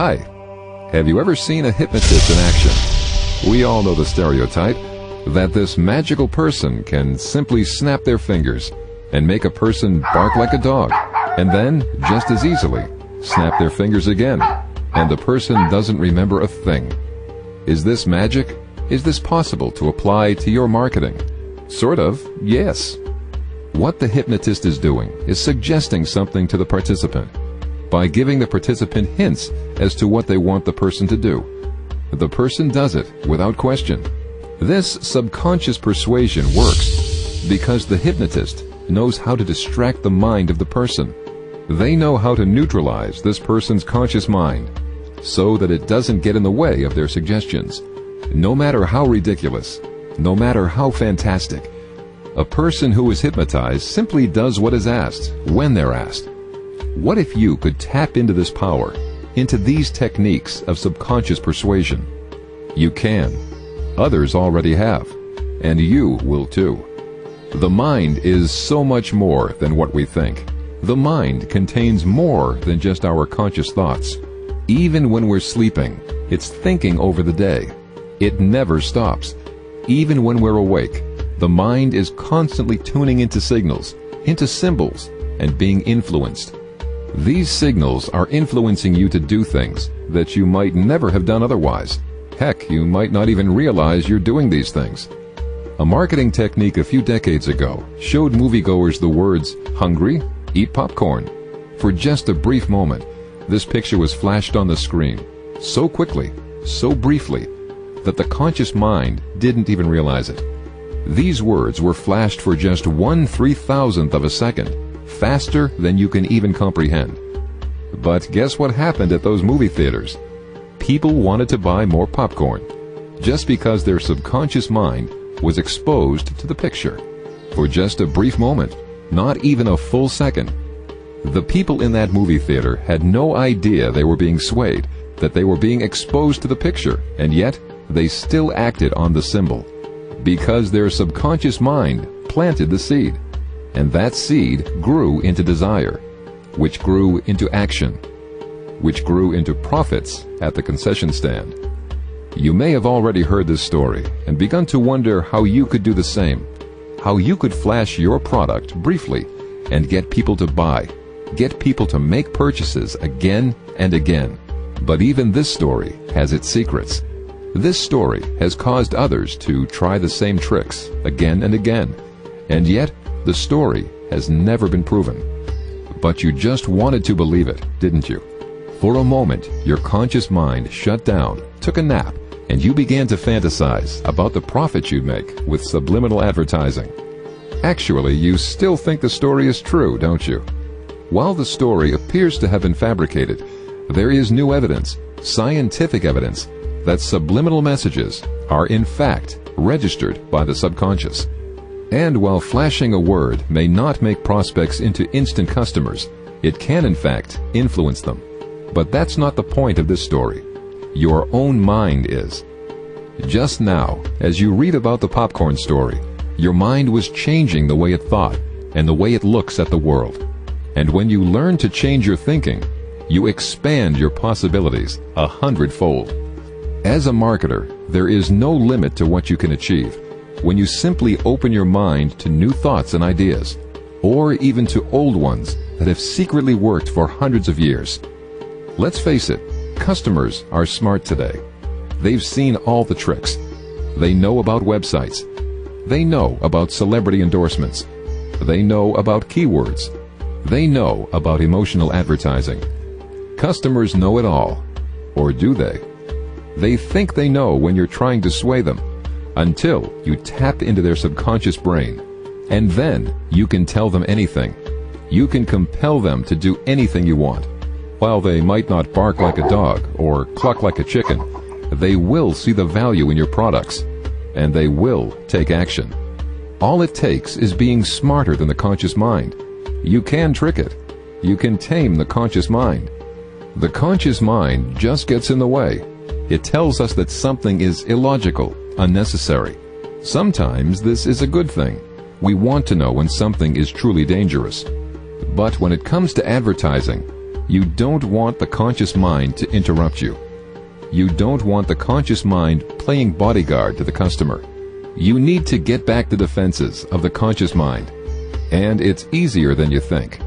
Hi, have you ever seen a hypnotist in action? We all know the stereotype that this magical person can simply snap their fingers and make a person bark like a dog, and then, just as easily, snap their fingers again, and the person doesn't remember a thing. Is this magic? Is this possible to apply to your marketing? Sort of, yes. What the hypnotist is doing is suggesting something to the participant by giving the participant hints as to what they want the person to do. The person does it without question. This subconscious persuasion works because the hypnotist knows how to distract the mind of the person. They know how to neutralize this person's conscious mind so that it doesn't get in the way of their suggestions. No matter how ridiculous, no matter how fantastic, a person who is hypnotized simply does what is asked when they're asked. What if you could tap into this power, into these techniques of subconscious persuasion? You can. Others already have. And you will too. The mind is so much more than what we think. The mind contains more than just our conscious thoughts. Even when we're sleeping, it's thinking over the day. It never stops. Even when we're awake, the mind is constantly tuning into signals, into symbols, and being influenced. These signals are influencing you to do things that you might never have done otherwise. Heck, you might not even realize you're doing these things. A marketing technique a few decades ago showed moviegoers the words, "Hungry? Eat popcorn." For just a brief moment, this picture was flashed on the screen, so quickly, so briefly, that the conscious mind didn't even realize it. These words were flashed for just 1/3000th of a second, faster than you can even comprehend. But guess what happened at those movie theaters? People wanted to buy more popcorn, just because their subconscious mind was exposed to the picture. For just a brief moment, not even a full second. The people in that movie theater had no idea they were being swayed, that they were being exposed to the picture, and yet they still acted on the symbol, because their subconscious mind planted the seed. And that seed grew into desire, which grew into action, which grew into profits at the concession stand. You may have already heard this story and begun to wonder how you could do the same, how you could flash your product briefly and get people to buy, get people to make purchases again and again. But even this story has its secrets. This story has caused others to try the same tricks again and again, and yet the story has never been proven. But you just wanted to believe it, didn't you? For a moment, your conscious mind shut down, took a nap, and you began to fantasize about the profits you'd make with subliminal advertising. Actually, you still think the story is true, don't you? While the story appears to have been fabricated, there is new evidence, scientific evidence, that subliminal messages are in fact registered by the subconscious. And while flashing a word may not make prospects into instant customers, it can in fact influence them. But that's not the point of this story. Your own mind is. Just now, as you read about the popcorn story, your mind was changing the way it thought and the way it looks at the world. And when you learn to change your thinking, you expand your possibilities 100-fold. As a marketer, there is no limit to what you can achieve when you simply open your mind to new thoughts and ideas, or even to old ones that have secretly worked for hundreds of years. Let's face it, customers are smart today. They've seen all the tricks. They know about websites. They know about celebrity endorsements. They know about keywords. They know about emotional advertising. Customers know it all. Or do they? They think they know when you're trying to sway them, until you tap into their subconscious brain. And then you can tell them anything. You can compel them to do anything you want. While they might not bark like a dog or cluck like a chicken, they will see the value in your products, and they will take action. All it takes is being smarter than the conscious mind. You can trick it. You can tame the conscious mind. The conscious mind just gets in the way. It tells us that something is illogical, unnecessary. Sometimes this is a good thing. We want to know when something is truly dangerous. But when it comes to advertising, You don't want the conscious mind to interrupt you. You don't want the conscious mind playing bodyguard to the customer. You need to get back the defenses of the conscious mind, and it's easier than you think.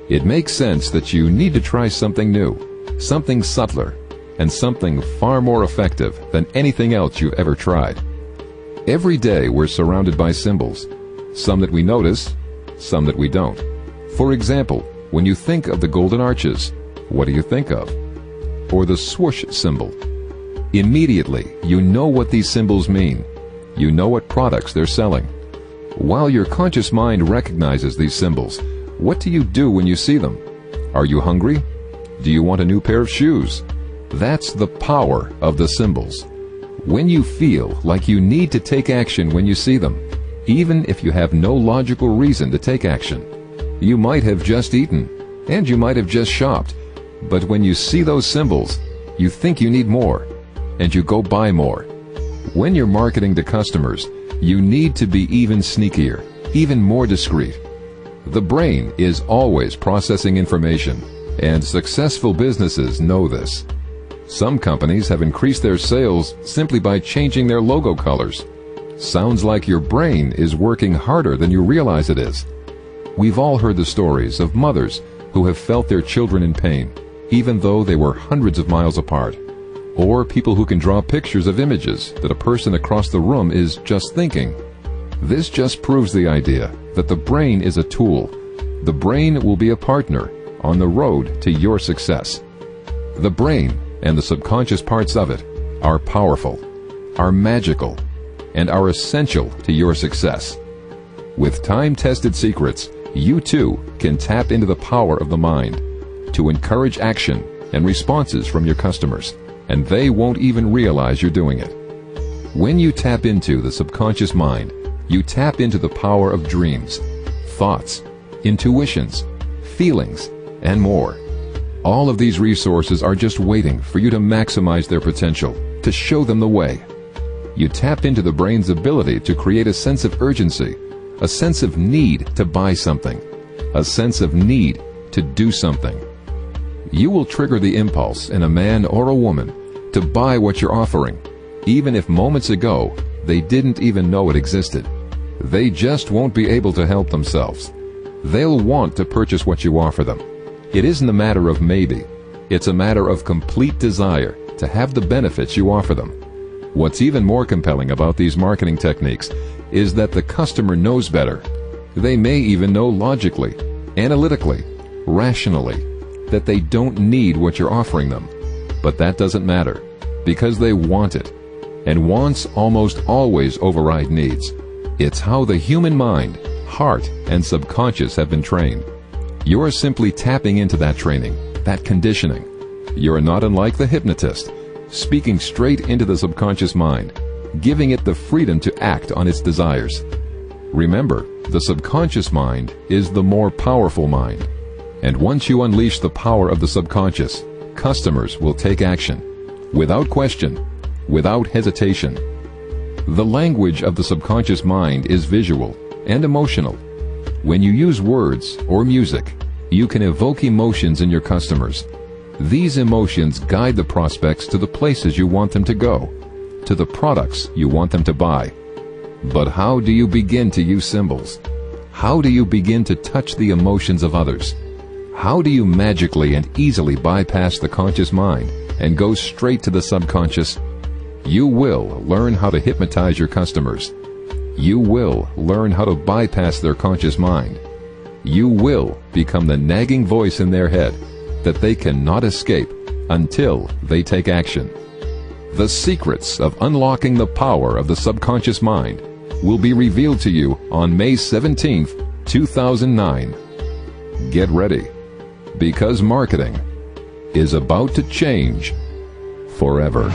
It makes sense that you need to try something new, something subtler, and something far more effective than anything else you've ever tried. Every day we're surrounded by symbols, some that we notice, some that we don't. For example, when you think of the golden arches, what do you think of? Or the swoosh symbol. Immediately, you know what these symbols mean. You know what products they're selling. While your conscious mind recognizes these symbols, what do you do when you see them? Are you hungry? Do you want a new pair of shoes? That's the power of the symbols. When you feel like you need to take action when you see them, even if you have no logical reason to take action. You might have just eaten, and you might have just shopped, but when you see those symbols, you think you need more, and you go buy more. When you're marketing to customers, you need to be even sneakier, even more discreet. The brain is always processing information, and successful businesses know this. Some companies have increased their sales simply by changing their logo colors. Sounds like your brain is working harder than you realize it is. We've all heard the stories of mothers who have felt their children in pain, even though they were hundreds of miles apart. Or people who can draw pictures of images that a person across the room is just thinking. This just proves the idea that the brain is a tool. The brain will be a partner on the road to your success. The brain and the subconscious parts of it are powerful, are magical, and are essential to your success. With time-tested secrets, you too can tap into the power of the mind to encourage action and responses from your customers, and they won't even realize you're doing it. When you tap into the subconscious mind, you tap into the power of dreams, thoughts, intuitions, feelings, and more. All of these resources are just waiting for you to maximize their potential, to show them the way. You tap into the brain's ability to create a sense of urgency, a sense of need to buy something, a sense of need to do something. You will trigger the impulse in a man or a woman to buy what you're offering, even if moments ago they didn't even know it existed. They just won't be able to help themselves. They'll want to purchase what you offer them. It isn't a matter of maybe. It's a matter of complete desire to have the benefits you offer them. What's even more compelling about these marketing techniques is that the customer knows better. They may even know logically, analytically, rationally, that they don't need what you're offering them. But that doesn't matter, because they want it. And wants almost always override needs. It's how the human mind, heart, and subconscious have been trained. You're simply tapping into that training, that conditioning. You're not unlike the hypnotist, speaking straight into the subconscious mind, giving it the freedom to act on its desires. Remember, the subconscious mind is the more powerful mind. And once you unleash the power of the subconscious, customers will take action, without question, without hesitation. The language of the subconscious mind is visual and emotional. When you use words or music, you can evoke emotions in your customers. These emotions guide the prospects to the places you want them to go, to the products you want them to buy. But how do you begin to use symbols? How do you begin to touch the emotions of others? How do you magically and easily bypass the conscious mind and go straight to the subconscious? You will learn how to hypnotize your customers. You will learn how to bypass their conscious mind. You will become the nagging voice in their head that they cannot escape until they take action. The secrets of unlocking the power of the subconscious mind will be revealed to you on May 17th, 2009. Get ready, because marketing is about to change forever.